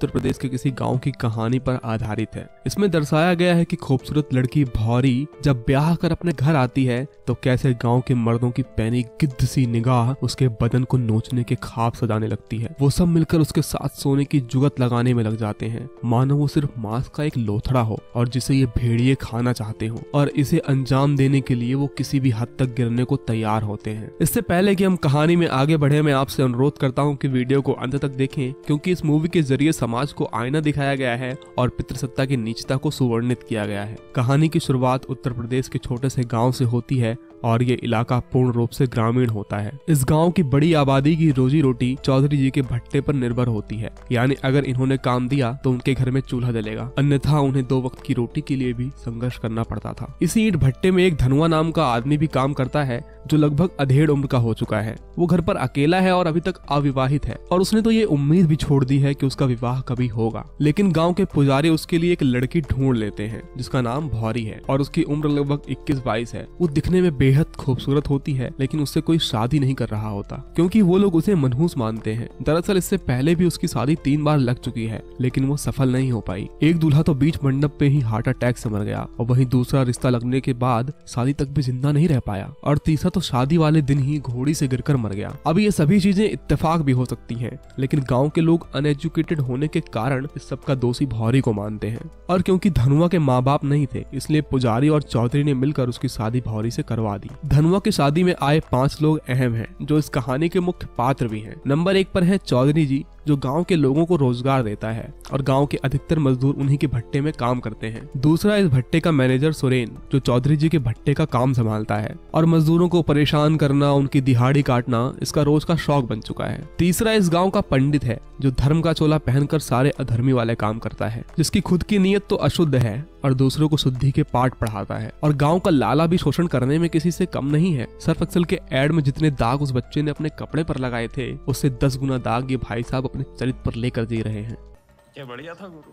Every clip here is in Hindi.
उत्तर प्रदेश के किसी गांव की कहानी पर आधारित है। इसमें दर्शाया गया है कि खूबसूरत लड़की भौरी जब ब्याह कर अपने घर आती है तो कैसे गांव के मर्दों की पैनी गिद्ध सी निगाह उसके बदन को नोचने के ख्वाब सजाने लगती है। वो सब मिलकर उसके साथ सोने की जुगत लगाने में लग जाते हैं, मानो वो सिर्फ मांस का एक लोथड़ा हो और जिसे ये भेड़िए खाना चाहते हो, और इसे अंजाम देने के लिए वो किसी भी हद तक गिरने को तैयार होते हैं। इससे पहले कि हम कहानी में आगे बढ़े, मैं आपसे अनुरोध करता हूँ कि वीडियो को अंत तक देखें, क्योंकि इस मूवी के जरिए समाज को आईना दिखाया गया है और पितृसत्ता की नीचता को सुवर्णित किया गया है। कहानी की शुरुआत उत्तर प्रदेश के छोटे से गांव से होती है और ये इलाका पूर्ण रूप से ग्रामीण होता है। इस गांव की बड़ी आबादी की रोजी रोटी चौधरी जी के भट्टे पर निर्भर होती है, यानी अगर इन्होंने काम दिया तो उनके घर में चूल्हा जलेगा, अन्यथा उन्हें 2 वक्त की रोटी के लिए भी संघर्ष करना पड़ता था। इसी ईंट भट्टे में एक धनुआ नाम का आदमी भी काम करता है जो लगभग अधेड़ उम्र का हो चुका है। वो घर पर अकेला है और अभी तक अविवाहित है, और उसने तो ये उम्मीद भी छोड़ दी है कि उसका विवाह कभी होगा। लेकिन गांव के पुजारी उसके लिए एक लड़की ढूंढ लेते हैं जिसका नाम भौरी है और उसकी उम्र लगभग 21-22 है। वो दिखने में बेहद खूबसूरत होती है, लेकिन उससे कोई शादी नहीं कर रहा होता क्योंकि वो लोग उसे मनहूस मानते हैं। दरअसल इससे पहले भी उसकी शादी 3 बार लग चुकी है, लेकिन वो सफल नहीं हो पाई। एक दूल्हा तो बीच मंडप पे ही हार्ट अटैक से मर गया, और वहीं दूसरा रिश्ता लगने के बाद शादी तक भी जिंदा नहीं रह पाया, और तीसरा तो शादी वाले दिन ही घोड़ी से गिरकर मर गया। अब ये सभी चीजें इत्तेफाक भी हो सकती हैं, लेकिन गांव के लोग अनएजुकेटेड होने के कारण इस सब का दोषी भौरी को मानते हैं। और क्योंकि धनुआ के माँ बाप नहीं थे, इसलिए पुजारी और चौधरी ने मिलकर उसकी शादी भौरी से करवा दी। धनुआ की शादी में आए 5 लोग अहम हैं, जो इस कहानी के मुख्य पात्र भी हैं। नंबर 1 पर है चौधरी जी, जो गांव के लोगों को रोजगार देता है और गांव के अधिकतर मजदूर उन्हीं के भट्टे में काम करते हैं। दूसरा इस भट्टे का मैनेजर सुरेन, जो चौधरी जी के भट्टे का काम संभालता है और मजदूरों को परेशान करना, उनकी दिहाड़ी काटना इसका रोज का शौक बन चुका है। तीसरा इस गांव का पंडित है, जो धर्म का चोला पहनकर सारे अधर्मी वाले काम करता है, जिसकी खुद की नीयत तो अशुद्ध है और दूसरों को शुद्धि के पाठ पढ़ाता है। और गांव का लाला भी शोषण करने में किसी से कम नहीं है। सर्फ एक्सेल के एड में जितने दाग उस बच्चे ने अपने कपड़े पर लगाए थे, उससे 10 गुना दाग ये भाई साहब अपने चरित्र पर लेकर जी रहे हैं। क्या बढ़िया था गुरु।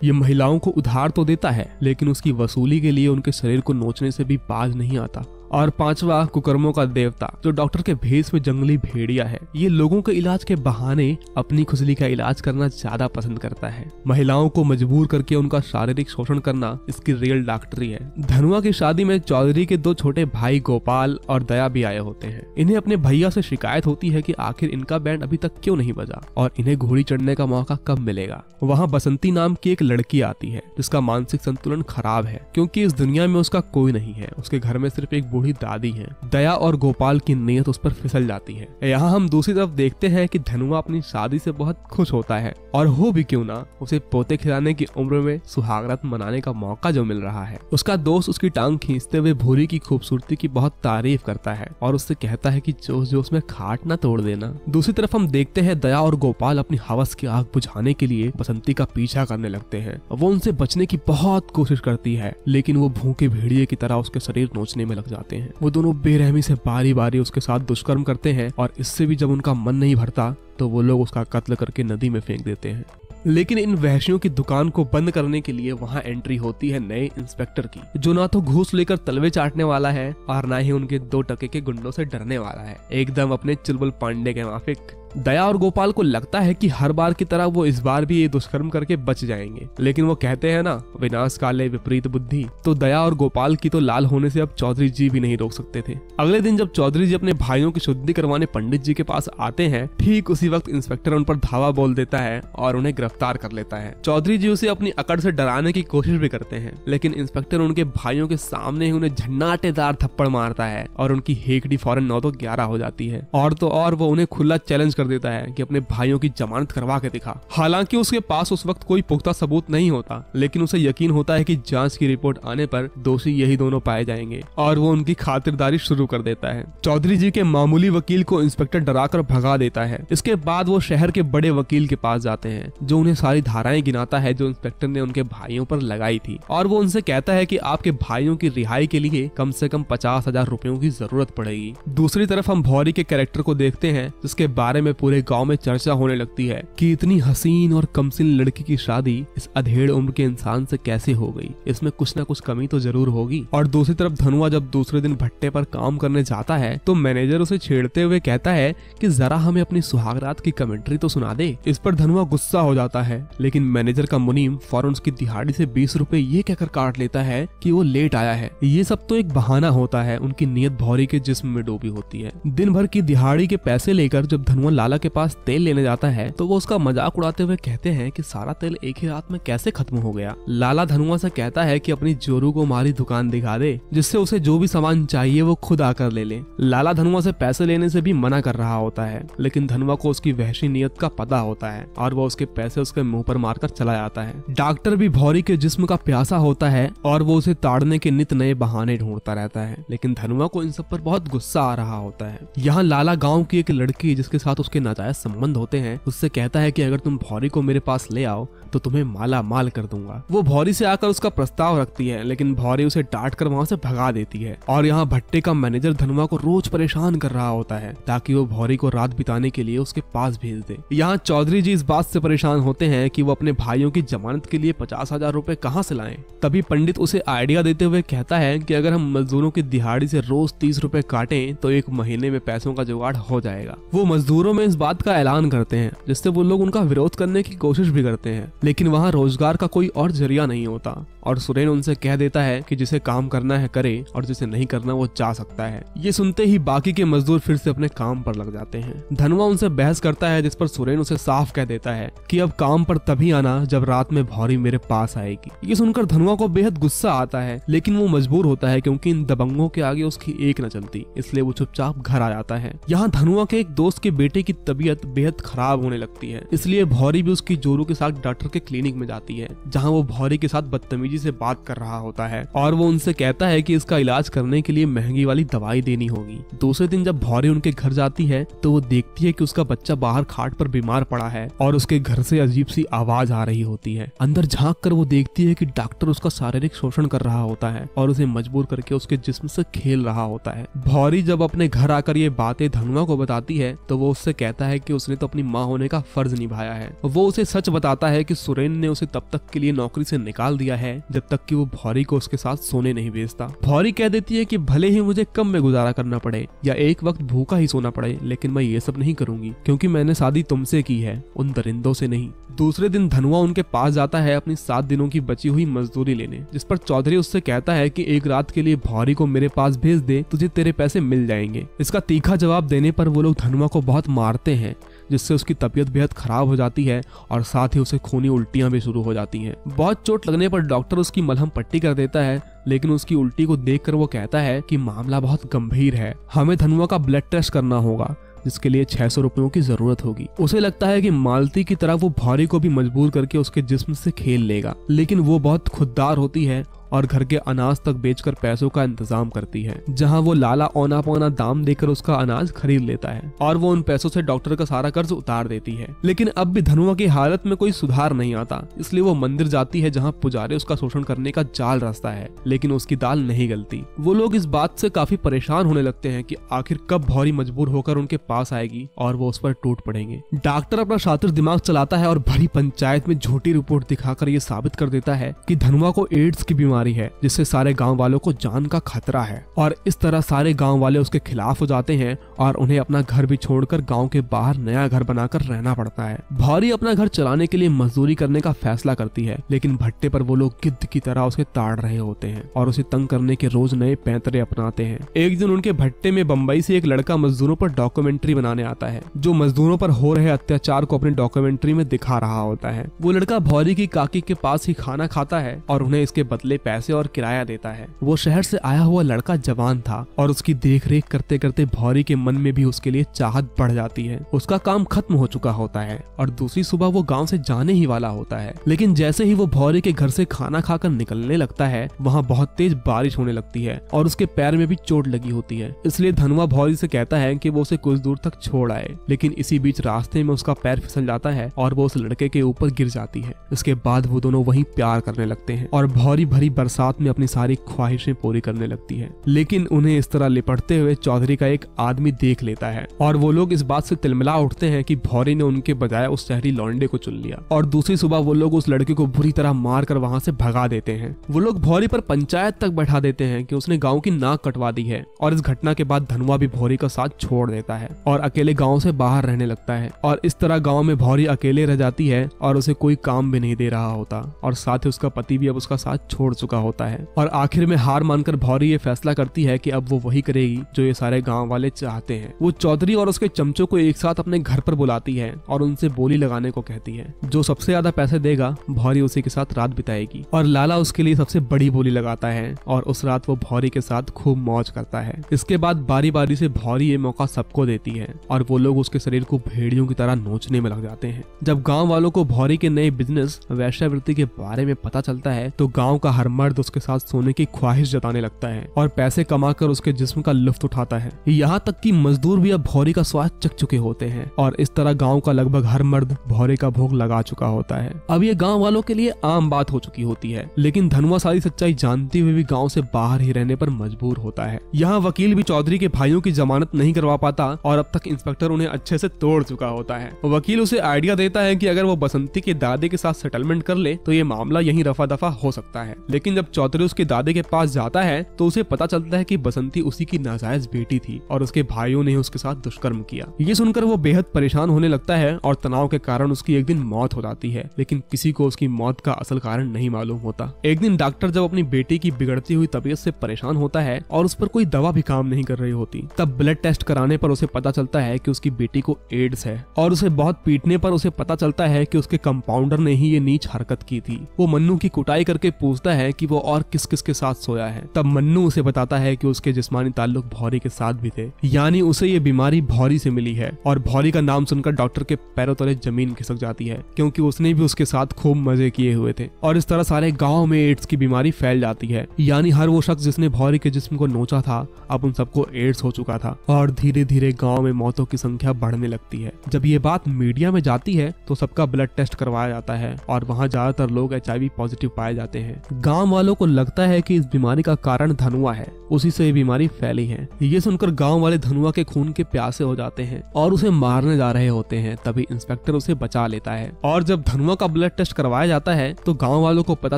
ये महिलाओं को उधार तो देता है, लेकिन उसकी वसूली के लिए उनके शरीर को नोचने से भी बाज नहीं आता। और 5वां कुकर्मों का देवता, जो डॉक्टर के भेष में जंगली भेड़िया है। ये लोगों के इलाज के बहाने अपनी खुजली का इलाज करना ज्यादा पसंद करता है। महिलाओं को मजबूर करके उनका शारीरिक शोषण करना इसकी रियल डॉक्टरी है। धनुआ की शादी में चौधरी के 2 छोटे भाई गोपाल और दया भी आए होते हैं। इन्हें अपने भैया से शिकायत होती है कि आखिर इनका बैंड अभी तक क्यों नहीं बजा और इन्हें घोड़ी चढ़ने का मौका कब मिलेगा। वहाँ बसंती नाम की एक लड़की आती है जिसका मानसिक संतुलन खराब है, क्योंकि इस दुनिया में उसका कोई नहीं है। उसके घर में सिर्फ एक बूढ़ी दादी है। दया और गोपाल की नीयत उस पर फिसल जाती है। यहाँ हम दूसरी तरफ देखते हैं कि धनुआ अपनी शादी से बहुत खुश होता है, और हो भी क्यों ना, उसे पोते खिलाने की उम्र में सुहागरात मनाने का मौका जो मिल रहा है। उसका दोस्त उसकी टांग खींचते हुए भूरी की खूबसूरती की बहुत तारीफ करता है और उससे कहता है कि जोश जोश में खाट ना तोड़ देना। दूसरी तरफ हम देखते हैं दया और गोपाल अपनी हवस की आग बुझाने के लिए बसंती का पीछा करने लगते हैं। वो उनसे बचने की बहुत कोशिश करती है, लेकिन वो भूखे भेड़िए की तरह उसके शरीर नोचने में लग जाते हैं। वो दोनों बेरहमी से बारी बारी उसके साथ दुष्कर्म करते हैं, और इससे भी जब उनका मन नहीं भरता तो वो लोग उसका कत्ल करके नदी में फेंक देते हैं। लेकिन इन वहशियों की दुकान को बंद करने के लिए वहाँ एंट्री होती है नए इंस्पेक्टर की, जो ना तो घूस लेकर तलवे चाटने वाला है और ना ही उनके 2 टके के गुंडों से डरने वाला है। एकदम अपने चुलबुल पांडे के माफिक। दया और गोपाल को लगता है कि हर बार की तरह वो इस बार भी ये दुष्कर्म करके बच जाएंगे, लेकिन वो कहते हैं ना, विनाश काले विपरीत बुद्धि। तो दया और गोपाल की तो लाल होने से अब चौधरी जी भी नहीं रोक सकते थे। अगले दिन जब चौधरी जी अपने भाइयों की शुद्धि करवाने पंडित जी के पास आते हैं, ठीक उसी वक्त इंस्पेक्टर उन पर धावा बोल देता है और उन्हें गिरफ्तार कर लेता है। चौधरी जी उसे अपनी अकड़ से डराने की कोशिश भी करते हैं, लेकिन इंस्पेक्टर उनके भाइयों के सामने ही उन्हें झन्नाटेदार थप्पड़ मारता है और उनकी हेकड़ी फौरन 9 तो 11 हो जाती है। और तो और वो उन्हें खुला चैलेंज कर देता है कि अपने भाइयों की जमानत करवा के दिखा। हालांकि उसके पास उस वक्त कोई पुख्ता सबूत नहीं होता, लेकिन उसे यकीन होता है कि जांच की रिपोर्ट आने पर दोषी यही दोनों पाए जाएंगे, और वो उनकी खातिरदारी शुरू कर देता है। चौधरी जी के मामूली वकील को इंस्पेक्टर डराकर भगा देता है। इसके बाद वो शहर के बड़े वकील के पास जाते हैं, जो उन्हें सारी धाराएं गिनाता है जो इंस्पेक्टर ने उनके भाइयों पर लगाई थी, और वो उनसे कहता है कि आपके भाइयों की रिहाई के लिए कम से कम 50,000 रुपयों की जरूरत पड़ेगी। दूसरी तरफ हम भौरी के कैरेक्टर को देखते हैं, जिसके बारे में पूरे गांव में चर्चा होने लगती है कि इतनी हसीन और कमसिन लड़की की शादी इस अधेड़ उम्र के इंसान से कैसे हो गई, इसमें कुछ ना कुछ कमी तो जरूर होगी। और दूसरी तरफ धनुआ जब दूसरे दिन भट्टे पर काम करने जाता है तो मैनेजर उसे छेड़ते हुए कहता है कि जरा हमें अपनी सुहागरात की कमेंट्री तो सुना दे। इस पर धनुआ गुस्सा हो जाता है, लेकिन मैनेजर का मुनीम फौरन उसकी दिहाड़ी से 20 रुपए ये कहकर काट लेता है कि वो लेट आया है। ये सब तो एक बहाना होता है, उनकी नीयत भौरी के जिस्म में डूबी होती है। दिन भर की दिहाड़ी के पैसे लेकर जब धनुआ लाला के पास तेल लेने जाता है तो वो उसका मजाक उड़ाते हुए कहते हैं कि सारा तेल एक ही रात में कैसे खत्म हो गया। लाला धनुआ से कहता है कि अपनी जोरू को हमारी दुकान दिखा दे, जिससे उसे जो भी सामान चाहिए वो खुद आकर ले ले। लाला धनुआ से पैसे लेने से भी मना कर रहा होता है, लेकिन धनुआ को उसकी वहशी नीयत का पता होता है और वो उसके पैसे उसके मुंह पर मारकर चला जाता है। डॉक्टर भी भौरी के जिस्म का प्यासा होता है और वो उसे ताड़ने के नित नए बहाने ढूंढता रहता है, लेकिन धनुआ को इन सब पर बहुत गुस्सा आ रहा होता है। यहाँ लाला गाँव की एक लड़की जिसके साथ उसके नाजायज संबंध होते हैं उससे कहता है कि अगर तुम भौरी को मेरे पास ले आओ तो तुम्हें माला माल कर दूंगा। वो भौरी से आकर उसका प्रस्ताव रखती है, लेकिन भौरी उसे डांट कर वहाँ से भगा देती है। और यहाँ भट्टे का मैनेजर धनुआ को रोज परेशान कर रहा होता है ताकि वो भौरी को रात बिताने के लिए उसके पास भेज दे। यहाँ चौधरी जी इस बात से परेशान होते हैं कि वो अपने भाइयों की जमानत के लिए 50,000 रुपए कहाँ से लाएं। तभी पंडित उसे आइडिया देते हुए कहता है कि अगर हम मजदूरों की दिहाड़ी से रोज 30 रुपए काटें तो एक महीने में पैसों का जुगाड़ हो जाएगा। वो मजदूरों में इस बात का ऐलान करते हैं, जिससे वो लोग उनका विरोध करने की कोशिश भी करते हैं, लेकिन वहाँ रोजगार का कोई और जरिया नहीं होता और सुरेन उनसे कह देता है कि जिसे काम करना है करे और जिसे नहीं करना वो जा सकता है। ये सुनते ही बाकी के मजदूर फिर से अपने काम पर लग जाते हैं। धनुआ उनसे बहस करता है, जिस पर सुरेन उसे साफ कह देता है कि अब काम पर तभी आना जब रात में भौरी मेरे पास आएगी। ये सुनकर धनुआ को बेहद गुस्सा आता है, लेकिन वो मजबूर होता है क्योंकि इन दबंगों के आगे उसकी एक न चलती, इसलिए वो चुपचाप घर आ जाता है। यहाँ धनुआ के एक दोस्त के बेटे की तबीयत बेहद खराब होने लगती है, इसलिए भौरी भी उसकी जोरू के साथ डॉक्टर के क्लिनिक में जाती है, जहाँ वो भौरी के साथ बदतमीजी से बात कर रहा होता है और वो उनसे कहता है कि इसका इलाज करने के लिए महंगी वाली दवाई देनी होगी। दूसरे दिन जब भौरी उनके घर जाती है तो वो देखती है कि उसका बच्चा बाहर खाट पर बीमार पड़ा है और उसके घर से अजीब सी आवाज आ रही होती है। अंदर झांक कर वो देखती है कि डॉक्टर उसका शारीरिक शोषण कर रहा होता है और उसे मजबूर करके उसके जिस्म से खेल रहा होता है। भौरी जब अपने घर आकर ये बातें धनुआ को बताती है तो वो उससे कहता है कि उसने तो अपनी माँ होने का फर्ज निभाया है। वो उसे सच बताता है कि सुरेन ने उसे तब तक के लिए नौकरी से निकाल दिया है जब तक कि वो भौरी को उसके साथ सोने नहीं भेजता। भौरी कह देती है कि भले ही मुझे कम में गुजारा करना पड़े या एक वक्त भूखा ही सोना पड़े, लेकिन मैं ये सब नहीं करूंगी क्योंकि मैंने शादी तुमसे की है, उन दरिंदों से नहीं। दूसरे दिन धनुआ उनके पास जाता है अपनी 7 दिनों की बची हुई मजदूरी लेने, जिस पर चौधरी उससे कहता है कि एक रात के लिए भौरी को मेरे पास भेज दे, तुझे तेरे पैसे मिल जाएंगे। इसका तीखा जवाब देने पर वो लोग धनुआ को बहुत मारते हैं, जिससे उसकी तबीयत बेहद खराब हो जाती है और साथ ही उसे खूनी उल्टियां भी शुरू हो जाती हैं। बहुत चोट लगने पर डॉक्टर उसकी मलहम पट्टी कर देता है, लेकिन उसकी उल्टी को देखकर वो कहता है कि मामला बहुत गंभीर है, हमें धनुआ का ब्लड टेस्ट करना होगा, जिसके लिए 600 रुपयों की जरूरत होगी। उसे लगता है कि मालती की तरह वो भौरी को भी मजबूर करके उसके जिस्म से खेल लेगा, लेकिन वो बहुत खुददार होती है और घर के अनाज तक बेचकर पैसों का इंतजाम करती है, जहां वो लाला औना पौना दाम देकर उसका अनाज खरीद लेता है और वो उन पैसों से डॉक्टर का सारा कर्ज उतार देती है। लेकिन अब भी धनुआ की हालत में कोई सुधार नहीं आता, इसलिए वो मंदिर जाती है जहां पुजारी उसका शोषण करने का जाल रचता है, लेकिन उसकी दाल नहीं गलती। वो लोग इस बात से काफी परेशान होने लगते हैं कि आखिर कब भौरी मजबूर होकर उनके पास आएगी और वो उस पर टूट पड़ेंगे। डॉक्टर अपना शातिर दिमाग चलाता है और भरी पंचायत में झूठी रिपोर्ट दिखाकर ये साबित कर देता है कि धनुआ को एड्स की बीमारी है, जिससे सारे गांव वालों को जान का खतरा है और इस तरह सारे गांव वाले उसके खिलाफ हो जाते हैं और उन्हें अपना घर भी छोड़कर गांव के बाहर नया घर बनाकर रहना पड़ता है। भौरी अपना घर चलाने के लिए मजदूरी करने का फैसला करती है, लेकिन भट्टे पर वो लोग गिद्ध की तरह उसे ताड़ रहे होते हैं और उसे तंग करने के रोज नए पैंतरे अपनाते हैं। एक दिन उनके भट्टे में बम्बई से एक लड़का मजदूरों पर डॉक्यूमेंट्री बनाने आता है, जो मजदूरों पर हो रहे अत्याचार को अपने डॉक्यूमेंट्री में दिखा रहा होता है। वो लड़का भौरी की काकी के पास ही खाना खाता है और उन्हें इसके बदले पैसे और किराया देता है। वो शहर से आया हुआ लड़का जवान था और उसकी देखरेख करते करते भौरी के मन में भी उसके लिए चाहत बढ़ जाती है। उसका काम खत्म हो चुका होता है और दूसरी सुबह वो गांव से जाने ही वाला होता है, लेकिन जैसे ही वो भौरी के घर से खाना खाकर निकलने लगता है, वहाँ बहुत तेज बारिश होने लगती है और उसके पैर में भी चोट लगी होती है। इसलिए धनुआ भौरी से कहता है कि वो उसे कुछ दूर तक छोड़ आए, लेकिन इसी बीच रास्ते में उसका पैर फिसल जाता है और वो उस लड़के के ऊपर गिर जाती है। इसके बाद वो दोनों वहीं प्यार करने लगते हैं और भौरी भरी बरसात में अपनी सारी ख्वाहिशें पूरी करने लगती है। लेकिन उन्हें इस तरह लिपटते हुए चौधरी का एक आदमी देख लेता है और वो लोग इस बात से तिलमिला उठते हैं कि भौरी ने उनके बजाय उस शहरी लौंडे को चुन लिया और दूसरी सुबह वो लोग उस लड़के को बुरी तरह मार कर वहाँ से भगा देते हैं। वो लोग भौरी पर पंचायत तक बैठा देते हैं कि उसने गाँव की नाक कटवा दी है और इस घटना के बाद धनुआ भी भौरी का साथ छोड़ देता है और अकेले गाँव से बाहर रहने लगता है और इस तरह गाँव में भौरी अकेले रह जाती है और उसे कोई काम भी नहीं दे रहा होता और साथ ही उसका पति भी अब उसका साथ छोड़ चुका होता है। और आखिर में हार मानकर भौरी ये फैसला करती है कि अब वो वही करेगी जो ये सारे गांव वाले चाहते हैं। वो चौधरी और उसके चमचों को एक साथ अपने घर पर बुलाती है और उनसे बोली लगाने को कहती है। जो सबसे ज्यादा पैसे देगा भौरी उसी के साथ रात बिताएगी और लाला उसके लिए सबसे बड़ी बोली लगाता है और उस रात वो भौरी के साथ खूब मौज करता है। इसके बाद बारी बारी से भौरी ये मौका सबको देती है और वो लोग उसके शरीर को भेड़ियों की तरह नोचने में लग जाते हैं। जब गाँव वालों को भौरी के नए बिजनेस वेश्यावृत्ति के बारे में पता चलता है तो गांव का हर मर्द उसके साथ सोने की ख्वाहिश जताने लगता है और पैसे कमाकर उसके जिस्म का लुत्फ उठाता है। यहाँ तक कि मजदूर भी अब भौरी का स्वाद चख चुके होते हैं और इस तरह गांव का लगभग हर मर्द भौरी का भोग लगा चुका होता है। अब ये गांव वालों के लिए आम बात हो चुकी होती है, लेकिन धनुआ सारी सच्चाई जानते हुए भी गाँव से बाहर ही रहने पर मजबूर होता है। यहाँ वकील भी चौधरी के भाइयों की जमानत नहीं करवा पाता और अब तक इंस्पेक्टर उन्हें अच्छे से तोड़ चुका होता है। वकील उसे आइडिया देता है कि अगर वो बसंती के दादे के साथ सेटलमेंट कर ले तो ये मामला यहीं रफा दफा हो सकता है। लेकिन जब चौधरी उसके दादे के पास जाता है तो उसे पता चलता है कि बसंती उसी की नाजायज बेटी थी और उसके भाइयों ने उसके साथ दुष्कर्म किया। ये सुनकर वो बेहद परेशान होने लगता है और तनाव के कारण उसकी एक दिन मौत हो जाती है, लेकिन किसी को उसकी मौत का असल कारण नहीं मालूम होता। एक दिन डॉक्टर जब अपनी बेटी की बिगड़ती हुई तबीयत से परेशान होता है और उस पर कोई दवा भी काम नहीं कर रही होती, तब ब्लड टेस्ट कराने पर उसे पता चलता है कि उसकी बेटी को एड्स है और उसे बहुत पीटने पर उसे पता चलता है कि उसके कंपाउंडर ने ही ये नीच हरकत की थी। वो मन्नू की कुटाई करके पूछता है कि वो और किस किस के साथ सोया है। तब मन्नू उसे बताता है कि उसके जिस्मानी ताल्लुक भौरी के साथ भी थे, यानी उसे ये बीमारी भौरी से मिली है। और भौरी का नाम सुनकर डॉक्टर के पैरों तले जमीन खिसक जाती है क्योंकि उसने भी उसके साथ खूब मजे किए हुए थे और इस तरह सारे गाँव में एड्स की बीमारी फैल जाती है। यानी हर वो शख्स जिसने भौरी के जिस्म को नोचा था अब उन सबको एड्स हो चुका था और धीरे धीरे गाँव में मौतों की संख्या बढ़ने लगती है। जब ये बात मीडिया में जाती है तो सबका ब्लड टेस्ट करवाया जाता है और वहाँ ज्यादातर लोग HIV पॉजिटिव पाए जाते हैं। गांव वालों को लगता है कि इस बीमारी का कारण धनुआ है, उसी से ये बीमारी फैली है। ये सुनकर गांव वाले धनुआ के खून के प्यासे हो जाते हैं और उसे मारने जा रहे होते हैं। तभी इंस्पेक्टर उसे बचा लेता है और जब धनुआ का ब्लड टेस्ट करवाया जाता है तो गाँव वालों को पता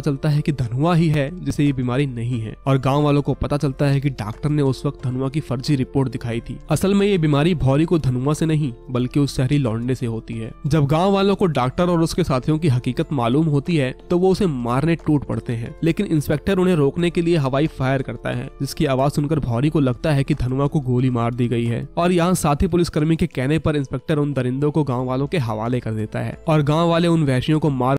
चलता है कि धनुआ ही है जिसे ये बीमारी नहीं है। और गाँव वालों को पता चलता है कि डॉक्टर ने उस वक्त धनुआ की फर्जी रिपोर्ट दिखाई थी। असल में ये बीमारी भौरी को धनुआ से नहीं बल्कि उस शहरी लौंडे से होती है। जब गाँव वालों को डॉक्टर और उसके साथियों की हकीकत मालूम होती है तो वो उसे मारने टूट पड़ते हैं, लेकिन इंस्पेक्टर उन्हें रोकने के लिए हवाई फायर करता है जिसकी आवाज सुनकर भौरी को लगता है कि धनुआ को गोली मार दी गई है। और यहाँ साथी पुलिसकर्मी के कहने पर इंस्पेक्टर उन दरिंदों को गाँव वालों के हवाले कर देता है और गाँव वाले उन वैश्यों को मार